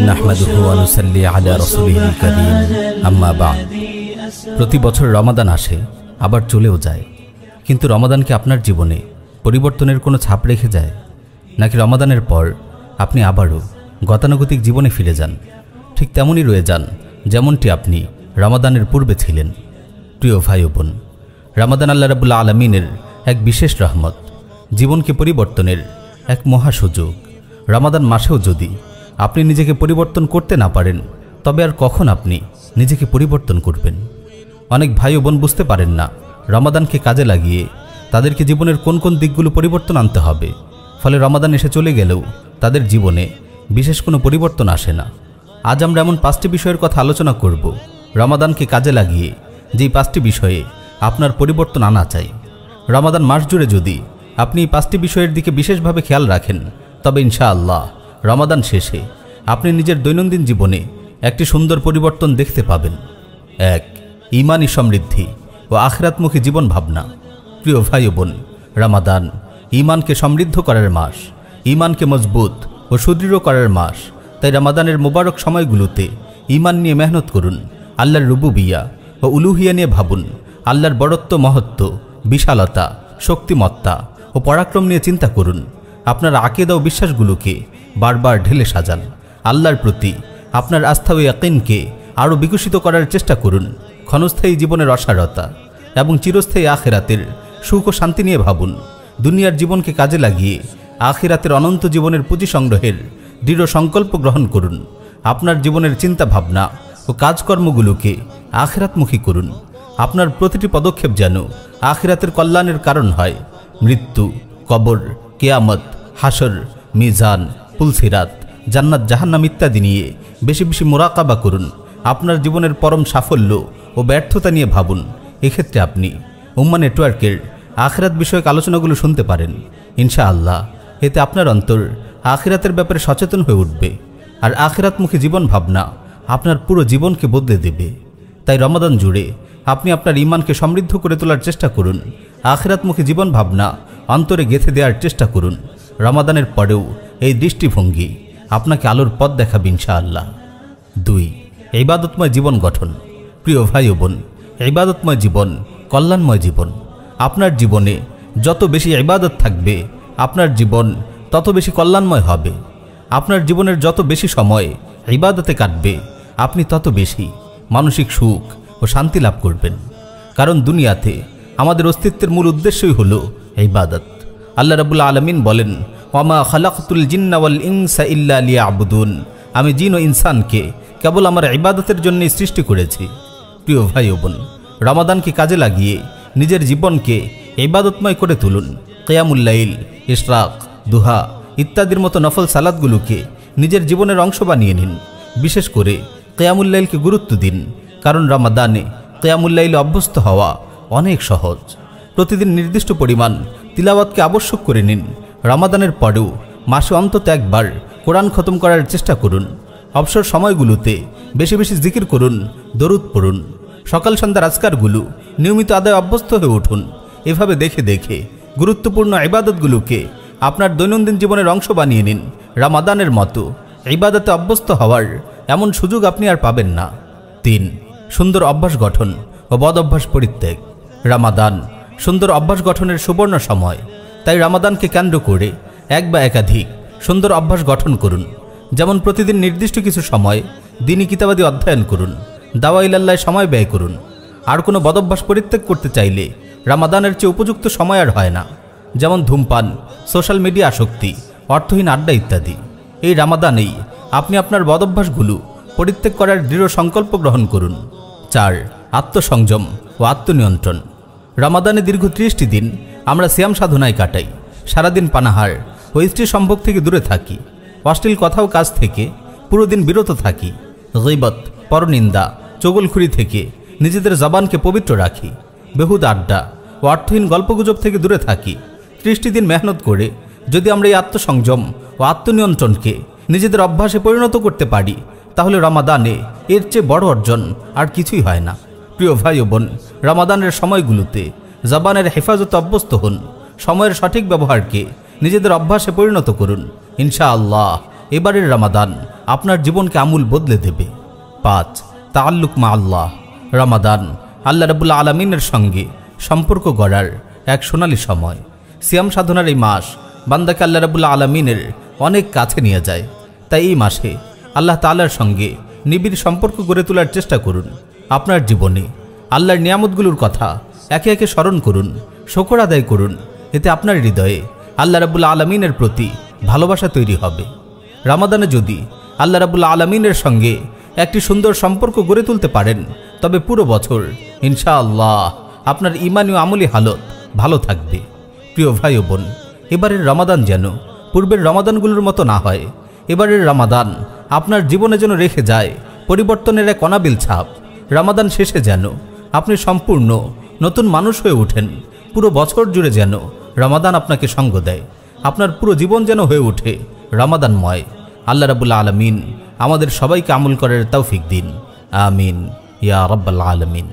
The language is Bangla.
নাহমাদুহু ওয়া নুসাল্লি আলা রাসূলিহিল কারীম, আম্মা বা'দ। প্রতি বছর রমাদান আসে, আবার চলেও যায়, কিন্তু রমাদান কি আপনার জীবনে পরিবর্তনের কোনো ছাপ রেখে যায়, নাকি রমাদানের পর আপনি আবারও গতানুগতিক জীবনে ফিরে যান? ঠিক তেমনই রয়ে যান যেমনটি আপনি রমাদানের পূর্বে ছিলেন। প্রিয় ভাই ও বোন, রমাদান আল্লাহ রাব্বুল আলামিনের এক বিশেষ রহমত, জীবনকে পরিবর্তনের এক মহা সুযোগ। রমাদান মাসেও যদি আপনি নিজেকে পরিবর্তন করতে না পারেন, তবে আর কখন আপনি নিজেকে পরিবর্তন করবেন? অনেক ভাই ও বোন বুঝতে পারেন না রমাদানকে কাজে লাগিয়ে তাদেরকে জীবনের কোন কোন দিকগুলো পরিবর্তন আনতে হবে। ফলে রমাদান এসে চলে গেলেও তাদের জীবনে বিশেষ কোনো পরিবর্তন আসে না। আজ আমরা এমন 5টি বিষয়ের কথা আলোচনা করব, রমাদানকে কাজে লাগিয়ে যেই 5টি বিষয়ে আপনার পরিবর্তন আনা চাই। রমাদান মাস জুড়ে যদি আপনি এই 5টি বিষয়ের দিকে বিশেষভাবে খেয়াল রাখেন, তবে ইনশাআল্লাহ রমাদান শেষে আপনি নিজের দৈনন্দিন জীবনে একটি সুন্দর পরিবর্তন দেখতে পাবেন। 1. ঈমানী সমৃদ্ধি ও আখিরাতমুখী জীবন ভাবনা। প্রিয় ভাই ও বোন, রমাদান ঈমানকে সমৃদ্ধ করার মাস, ঈমানকে মজবুত ও সুদৃঢ় করার মাস। তাই রমাদানের মোবারক সময়গুলোতে ঈমান নিয়ে মেহনত করুন, আল্লাহর রুবুবিয়া ও উলুহিয়া নিয়ে ভাবুন, আল্লাহর বড়ত্ব, মহত্ব, বিশালতা, শক্তিমত্তা ও পরাক্রম নিয়ে চিন্তা করুন। আপনার আকীদা ও বিশ্বাসগুলোকে বারবার ঢেলে সাজান। আল্লাহর প্রতি আপনার আস্থা ও ইয়াকিনকে আরও বিকশিত করার চেষ্টা করুন। ক্ষণস্থায়ী জীবনের অসারতা এবং চিরস্থায়ী আখিরাতের সুখ ও শান্তি নিয়ে ভাবুন। দুনিয়ার জীবনকে কাজে লাগিয়ে আখিরাতের অনন্ত জীবনের পুঁজি সংগ্রহের দৃঢ় সংকল্প গ্রহণ করুন। আপনার জীবনের চিন্তা ভাবনা ও কাজকর্মগুলোকে আখিরাতমুখী করুন। আপনার প্রতিটি পদক্ষেপ যেন আখিরাতের কল্যাণের কারণ হয়। মৃত্যু, কবর, কিয়ামত, হাসর, মিজান, পুলসিরাত, জান্নাত, জাহান্নাম ইত্যাদি নিয়ে বেশি বেশি মুরাকাবা করুন। আপনার জীবনের পরম সাফল্য ও ব্যর্থতা নিয়ে ভাবুন। এক্ষেত্রে আপনি উম্মাহ নেটওয়ার্কের আখিরাত বিষয়ক আলোচনাগুলো শুনতে পারেন। ইনশাআল্লাহ এতে আপনার অন্তর আখিরাতের ব্যাপারে সচেতন হয়ে উঠবে, আর আখিরাতমুখী জীবন ভাবনা আপনার পুরো জীবনকে বদলে দেবে। তাই রমাদান জুড়ে আপনি আপনার ঈমানকে সমৃদ্ধ করে তোলার চেষ্টা করুন, আখিরাতমুখী জীবন ভাবনা অন্তরে গেঁথে দেওয়ার চেষ্টা করুন। রমাদানের পরেও এই দৃষ্টিভঙ্গি আপনাকে আলোর পথ দেখাবে ইনশাআল্লাহ। 2. ইবাদতময় জীবন গঠন। প্রিয় ভাই ও বোন, ইবাদতময় জীবন কল্যাণময় জীবন। আপনার জীবনে যত বেশি ইবাদত থাকবে, আপনার জীবন তত বেশি কল্যাণময় হবে। আপনার জীবনের যত বেশি সময় ইবাদতে কাটবে, আপনি তত বেশি মানসিক সুখ ও শান্তি লাভ করবেন। কারণ দুনিয়াতে আমাদের অস্তিত্বের মূল উদ্দেশ্যই হলো ইবাদত। আল্লাহ রাব্বুল আলামিন বলেন, ওয়ামা খালাকতুল জিন্না ওয়াল ইনসা ইল্লা লিয়াবুদুন, আমি জিন ও ইনসানকে কেবল আমার ইবাদতের জন্যই সৃষ্টি করেছি। প্রিয় ভাই ও বোন, রমাদানকে কাজে লাগিয়ে নিজের জীবনকে ইবাদতময় করে তুলুন। কিয়ামুল লাইল, ইশরাক, দুহা ইত্যাদির মতো নফল সালাতগুলোকে নিজের জীবনের অংশ বানিয়ে নিন। বিশেষ করে কিয়ামুল লাইলকে গুরুত্ব দিন, কারণ রমাদানে কিয়ামুল লাইলে অভ্যস্ত হওয়া অনেক সহজ। প্রতিদিন নির্দিষ্ট পরিমাণ তিলাওয়াতকে আবশ্যক করে নিন। রমাদানের পরেও মাসে অন্তত একবার কোরআন খতম করার চেষ্টা করুন। অবসর সময়গুলোতে বেশি বেশি জিকির করুন, দরুদ পড়ুন। সকাল সন্ধ্যার আজকারগুলো নিয়মিত আদায় অভ্যস্ত হয়ে উঠুন। এভাবে দেখে দেখে গুরুত্বপূর্ণ ইবাদতগুলোকে আপনার দৈনন্দিন জীবনের অংশ বানিয়ে নিন। রমাদানের মতো ইবাদতে অভ্যস্ত হওয়ার এমন সুযোগ আপনি আর পাবেন না। 3. সুন্দর অভ্যাস গঠন ও বদ অভ্যাস পরিত্যাগ। রমাদান সুন্দর অভ্যাস গঠনের সুবর্ণ সময়। তাই রমাদানকে কেন্দ্র করে এক বা একাধিক সুন্দর অভ্যাস গঠন করুন। যেমন প্রতিদিন নির্দিষ্ট কিছু সময় দ্বীনি কিতাবাদি অধ্যয়ন করুন, দাওয়া ইলাল্লাহ সময় ব্যয় করুন। আর কোনো বদভ্যাস পরিত্যাগ করতে চাইলে রমাদানের চেয়ে উপযুক্ত সময় আর হয় না। যেমন ধূমপান, সোশ্যাল মিডিয়া আসক্তি, অর্থহীন আড্ডা ইত্যাদি। এই রমাদানেই আপনি আপনার বদভ্যাসগুলো পরিত্যাগ করার দৃঢ় সংকল্প গ্রহণ করুন। 4. আত্মসংযম ও আত্মনিয়ন্ত্রণ। রমাদানে দীর্ঘ 30টি দিন আমরা সিয়াম সাধনায় কাটাই। সারাদিন পানাহার ও স্ত্রী সম্ভোগ থেকে দূরে থাকি। অশ্লীল কথা ও কাজ থেকে পুরো দিন বিরত থাকি। গীবত, পরনিন্দা, চগলখুরি থেকে নিজেদের জবানকে পবিত্র রাখি। বেহুদ আড্ডা ও অর্থহীন গল্পগুজব থেকে দূরে থাকি। 30টি দিন মেহনত করে যদি আমরা এই আত্মসংযম ও আত্মনিয়ন্ত্রণকে নিজেদের অভ্যাসে পরিণত করতে পারি, তাহলে রমাদানে এর চেয়ে বড় অর্জন আর কিছুই হয় না। প্রিয় ভাই ও বোন, রমাদানের সময়গুলোতে জবানের হেফাজতে অভ্যস্ত হন। সময়ের সঠিক ব্যবহারকে নিজেদের অভ্যাসে পরিণত করুন। ইনশাআল্লাহ এবারের রমাদান আপনার জীবনকে আমূল বদলে দেবে। 5. তাআল্লুক মা আল্লাহ। রমাদান আল্লাহ রাব্বুল আলামিনের সঙ্গে সম্পর্ক গড়ার এক সোনালী সময়। সিয়াম সাধনার এই মাস বান্দাকে আল্লাহ রাব্বুল আলামিনের অনেক কাছে নিয়ে যায়। তাই এই মাসে আল্লাহ তাআলার সঙ্গে নিবিড় সম্পর্ক গড়ে তোলার চেষ্টা করুন। আপনার জীবনে আল্লাহর নিয়ামতগুলোর কথা একে একে স্মরণ করুন, শুকর আদায় করুন। এতে আপনার হৃদয়ে আল্লাহ রাব্বুল আলামিনের প্রতি ভালোবাসা তৈরি হবে। রমাদানে যদি আল্লাহ রাব্বুল আলামিনের সঙ্গে একটি সুন্দর সম্পর্ক গড়ে তুলতে পারেন, তবে পুরো বছর ইনশাআল্লাহ আপনার ঈমানি ও আমলি হালত ভালো থাকবে। প্রিয় ভাই ও বোন, এবারের রমাদান যেন পূর্বের রমাদানগুলোর মতো না হয়। এবারের রমাদান আপনার জীবনে যেন রেখে যায় পরিবর্তনের এক অনাবিল ছাপ। রমাদান শেষে যেন আপনি সম্পূর্ণ নতুন মানুষ হয়ে ওঠেন। পুরো বছর জুড়ে যেন রমাদান আপনাকে সঙ্গ দেয়। আপনার পুরো জীবন যেন হয়ে ওঠে রমাদানময়। আল্লাহ রাব্বুল আলামিন আমাদের সবাইকে আমল করার তৌফিক দিন। আমিন ইয়া রাব্বাল আলামিন।